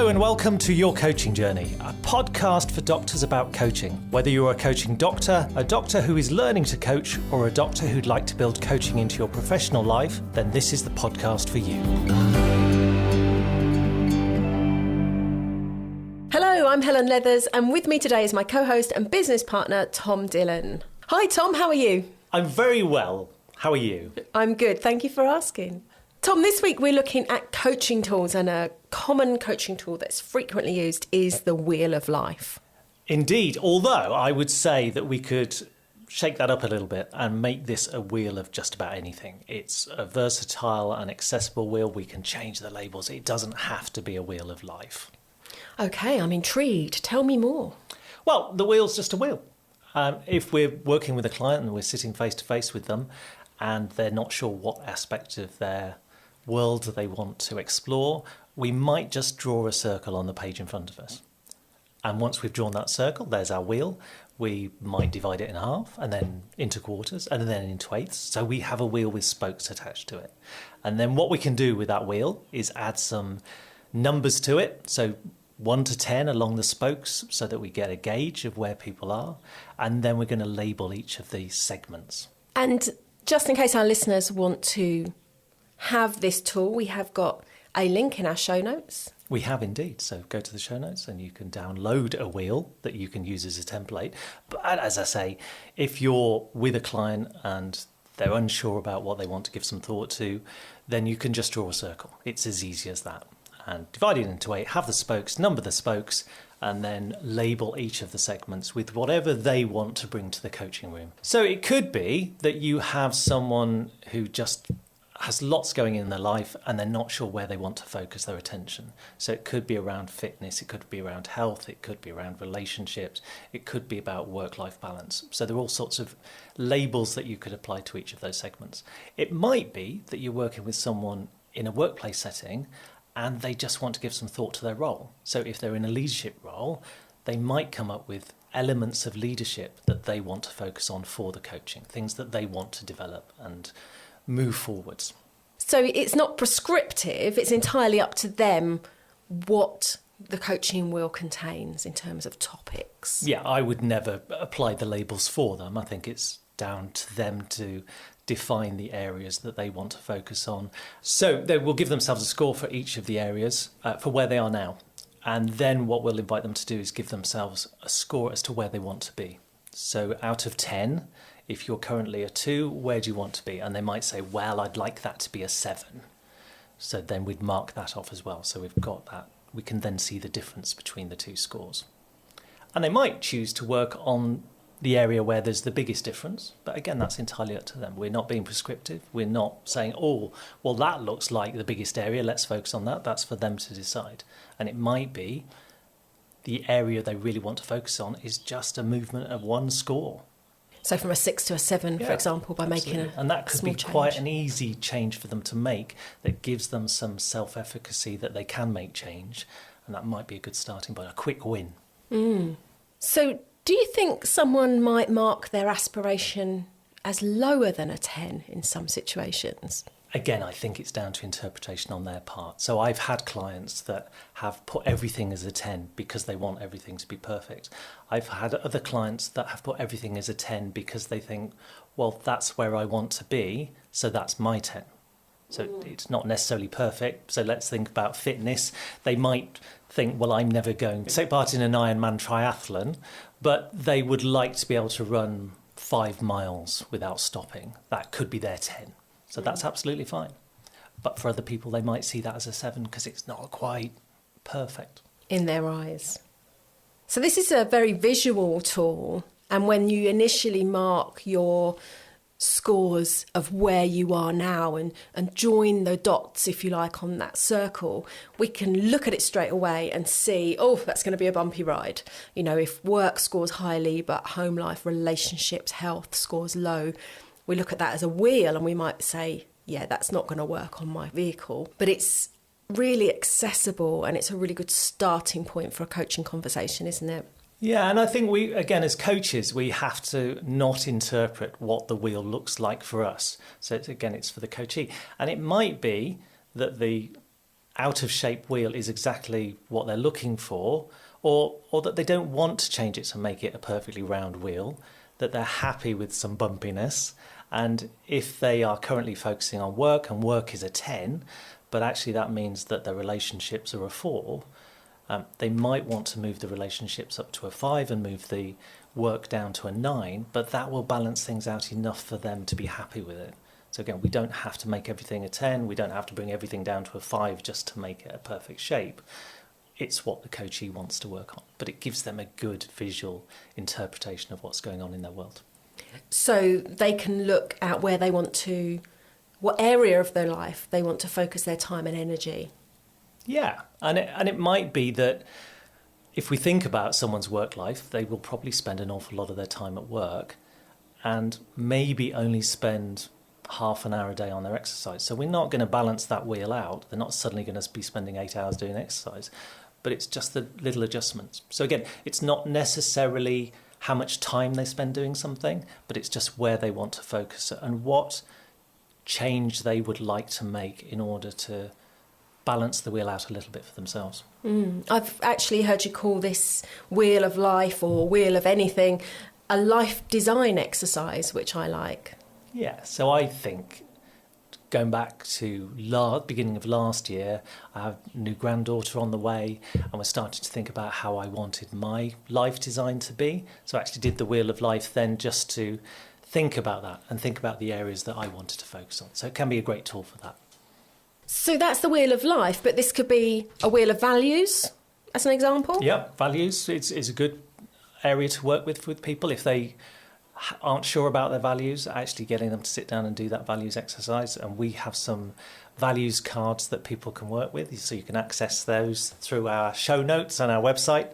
and welcome to Your Coaching Journey, a podcast for doctors about coaching. Whether you're a coaching doctor, a doctor who is learning to coach, or a doctor who'd like to build coaching into your professional life, then this is the podcast for you. Hello, I'm Helen Leathers, and with me today is my co-host and business partner, Tom Dillon. Hi Tom, how are you? I'm very well. How are you? I'm good, thank you for asking. Tom, this week we're looking at coaching tools, and a common coaching tool that's frequently used is the Wheel of Life. Indeed, although I would say that we could shake that up a little bit and make this a wheel of just about anything. It's a versatile and accessible wheel. We can change the labels. It doesn't have to be a wheel of life. Okay, I'm intrigued. Tell me more. Well, the wheel's just a wheel. If we're working with a client and we're sitting face to face with them and they're not sure what aspect of their world they want to explore, we might just draw a circle on the page in front of us. And once we've drawn that circle, there's our wheel. We might divide it in half and then into quarters and then into eighths. So we have a wheel with spokes attached to it. And then what we can do with that wheel is add some numbers to it. So 1 to 10 along the spokes so that we get a gauge of where people are. And then we're going to label each of these segments. And just in case our listeners want to have this tool, we have got a link in our show notes. We have indeed. So go to the show notes and you can download a wheel that you can use as a template. But as I say, if you're with a client and they're unsure about what they want to give some thought to, then you can just draw a circle. It's as easy as that. And divide it into 8, have the spokes, number the spokes, and then label each of the segments with whatever they want to bring to the coaching room. So it could be that you have someone who just has lots going in their life and they're not sure where they want to focus their attention. So it could be around fitness, it could be around health, it could be around relationships, it could be about work-life balance. So there are all sorts of labels that you could apply to each of those segments. It might be that you're working with someone in a workplace setting and they just want to give some thought to their role. So if they're in a leadership role, they might come up with elements of leadership that they want to focus on for the coaching, things that they want to develop and move forwards. So it's not prescriptive, it's entirely up to them what the coaching wheel contains in terms of topics. Yeah, I would never apply the labels for them. I think it's down to them to define the areas that they want to focus on. So they will give themselves a score for each of the areas for where they are now. And then what we'll invite them to do is give themselves a score as to where they want to be. So out of 10, if you're currently a 2, where do you want to be? And they might say, well, I'd like that to be a 7. So then we'd mark that off as well. So we've got that. We can then see the difference between the two scores. And they might choose to work on the area where there's the biggest difference. But again, that's entirely up to them. We're not being prescriptive. We're not saying, oh, well, that looks like the biggest area. Let's focus on that. That's for them to decide. And it might be the area they really want to focus on is just a movement of one score. So from a 6 to a 7, for example, by absolutely. making a And that could be change. quite an easy change for them to make that gives them some self-efficacy that they can make change. And that might be a good starting point, a quick win. So do you think someone might mark their aspiration as lower than a 10 in some situations? Again, I think it's down to interpretation on their part. So I've had clients that have put everything as a 10 because they want everything to be perfect. I've had other clients that have put everything as a 10 because they think, well, that's where I want to be, so that's my 10. So it's not necessarily perfect. So let's think about fitness. They might think, well, I'm never going to take part in an Ironman triathlon, but they would like to be able to run 5 miles without stopping. That could be their 10. So that's absolutely fine. But for other people, they might see that as a 7 because it's not quite perfect. In their eyes. So this is a very visual tool. And when you initially mark your scores of where you are now and join the dots, if you like, on that circle, we can look at it straight away and see, oh, that's going to be a bumpy ride. You know, if work scores highly, but home life, relationships, health scores low, we look at that as a wheel and we might say, yeah, that's not going to work on my vehicle. But it's really accessible and it's a really good starting point for a coaching conversation, isn't it? Yeah, and I think we, again, as coaches, we have to not interpret what the wheel looks like for us. So, it's for the coachee. And it might be that the out of shape wheel is exactly what they're looking for, or that they don't want to change it to make it a perfectly round wheel, that they're happy with some bumpiness. And if they are currently focusing on work and work is a 10, but actually that means that their relationships are a 4, they might want to move the relationships up to a 5 and move the work down to a 9, but that will balance things out enough for them to be happy with it. So again, we don't have to make everything a 10, we don't have to bring everything down to a 5 just to make it a perfect shape. It's what the coachee wants to work on, but it gives them a good visual interpretation of what's going on in their world. So they can look at where they want to, what area of their life they want to focus their time and energy. Yeah, and it might be that if we think about someone's work life, they will probably spend an awful lot of their time at work and maybe only spend half an hour a day on their exercise. So we're not going to balance that wheel out. They're not suddenly going to be spending 8 hours doing exercise, but it's just the little adjustments. So again, it's not necessarily how much time they spend doing something, but it's just where they want to focus and what change they would like to make in order to balance the wheel out a little bit for themselves. I've actually heard you call this wheel of life or wheel of anything a life design exercise, which I like. Yeah, so I think going back to beginning of last year, I have a new granddaughter on the way, and we're starting to think about how I wanted my life design to be. So I actually did the Wheel of Life then just to think about that and think about the areas that I wanted to focus on. So it can be a great tool for that. So that's the wheel of life, but this could be a wheel of values, as an example? Yeah, values is a good area to work with people if they aren't sure about their values, actually getting them to sit down and do that values exercise. And we have some values cards that people can work with, so you can access those through our show notes on our website.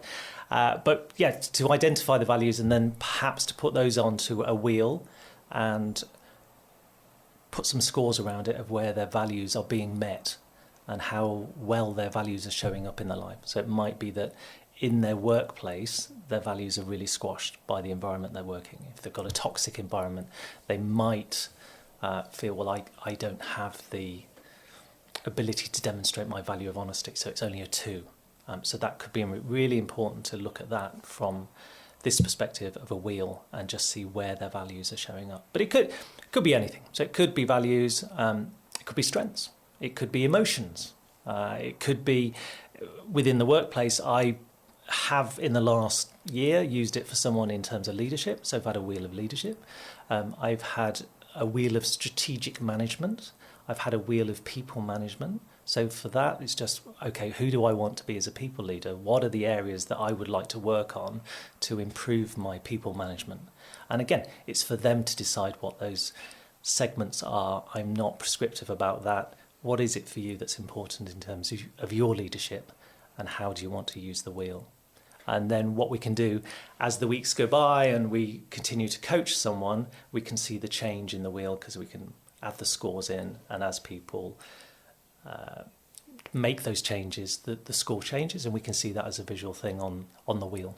But yeah, to identify the values and then perhaps to put those onto a wheel and put some scores around it of where their values are being met and how well their values are showing up in their life. So it might be that in their workplace, their values are really squashed by the environment they're working in. If they've got a toxic environment, they might feel, well, I don't have the ability to demonstrate my value of honesty, so it's only a 2. So that could be really important to look at that from this perspective of a wheel and just see where their values are showing up. But it could be anything. So it could be values, it could be strengths, it could be emotions, it could be within the workplace. I have in the last year used it for someone in terms of leadership. So I've had a wheel of leadership. I've had a wheel of strategic management. I've had a wheel of people management. So for that, it's just, okay, who do I want to be as a people leader? What are the areas that I would like to work on to improve my people management? And again, it's for them to decide what those segments are. I'm not prescriptive about that. What is it for you that's important in terms of your leadership, and how do you want to use the wheel? And then what we can do as the weeks go by and we continue to coach someone, we can see the change in the wheel because we can add the scores in, and as people make those changes, the score changes, and we can see that as a visual thing on the wheel.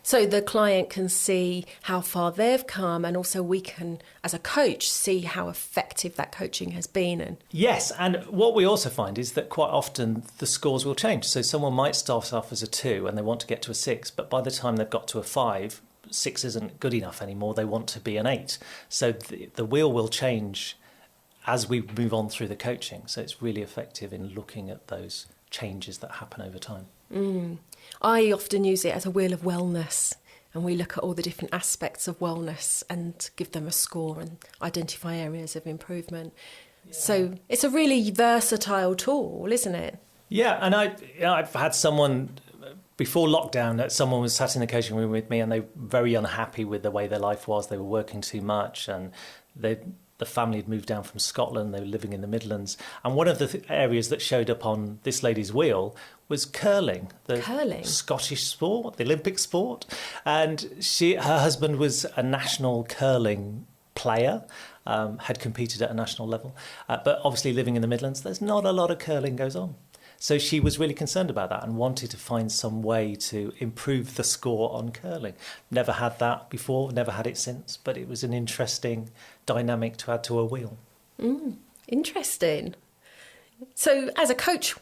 So the client can see how far they've come, and also we can, as a coach, see how effective that coaching has been. And yes, and what we also find is that quite often the scores will change. So someone might start off as a 2 and they want to get to a 6, but by the time they've got to a 5, 6 isn't good enough anymore. They want to be an 8. So the wheel will change as we move on through the coaching. So it's really effective in looking at those changes that happen over time. I often use it as a wheel of wellness, and we look at all the different aspects of wellness and give them a score and identify areas of improvement. Yeah. So it's a really versatile tool, isn't it? Yeah, and I've had someone before lockdown that someone was sat in the coaching room with me and they were very unhappy with the way their life was. They were working too much, and the family had moved down from Scotland. They were living in the Midlands. And one of the areas that showed up on this lady's wheel was curling. Curling? Scottish sport, the Olympic sport. And her husband was a national curling player, had competed at a national level. But obviously living in the Midlands, there's not a lot of curling goes on. So she was really concerned about that and wanted to find some way to improve the score on curling. Never had that before, never had it since, but it was an interesting dynamic to add to a wheel. Interesting. So as a coach,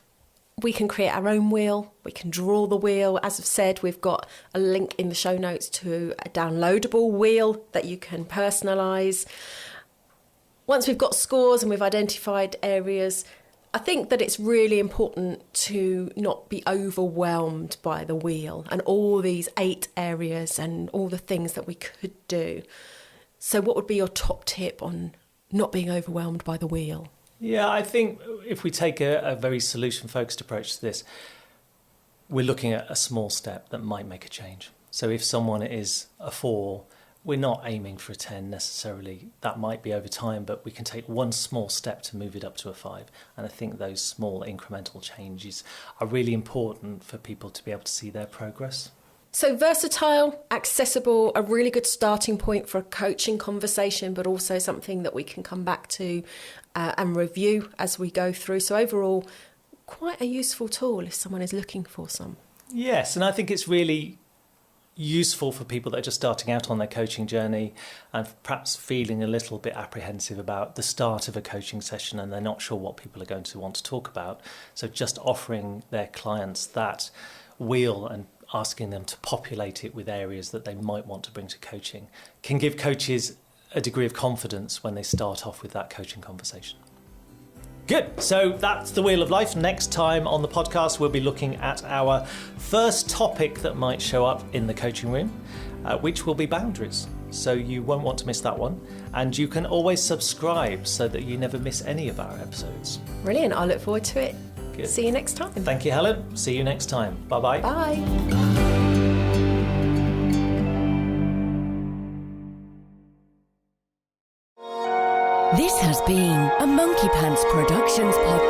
we can create our own wheel. We can draw the wheel. As I've said, we've got a link in the show notes to a downloadable wheel that you can personalise. Once we've got scores and we've identified areas, I think that it's really important to not be overwhelmed by the wheel and all these 8 areas and all the things that we could do. So what would be your top tip on not being overwhelmed by the wheel? Yeah, I think if we take a very solution-focused approach to this, we're looking at a small step that might make a change. So if someone is a 4, we're not aiming for a 10 necessarily. That might be over time, but we can take one small step to move it up to a 5. And I think those small incremental changes are really important for people to be able to see their progress. So versatile, accessible, a really good starting point for a coaching conversation, but also something that we can come back to and review as we go through. So overall, quite a useful tool if someone is looking for some. Yes, and I think it's really useful for people that are just starting out on their coaching journey and perhaps feeling a little bit apprehensive about the start of a coaching session and they're not sure what people are going to want to talk about. So just offering their clients that wheel and asking them to populate it with areas that they might want to bring to coaching can give coaches a degree of confidence when they start off with that coaching conversation. Good. So that's the Wheel of Life. Next time on the podcast, we'll be looking at our first topic that might show up in the coaching room, which will be boundaries. So you won't want to miss that one. And you can always subscribe so that you never miss any of our episodes. Brilliant. I look forward to it. Good. See you next time. Thank you, Helen. See you next time. Bye-bye. Bye. This has been a Monkey Pants Productions podcast.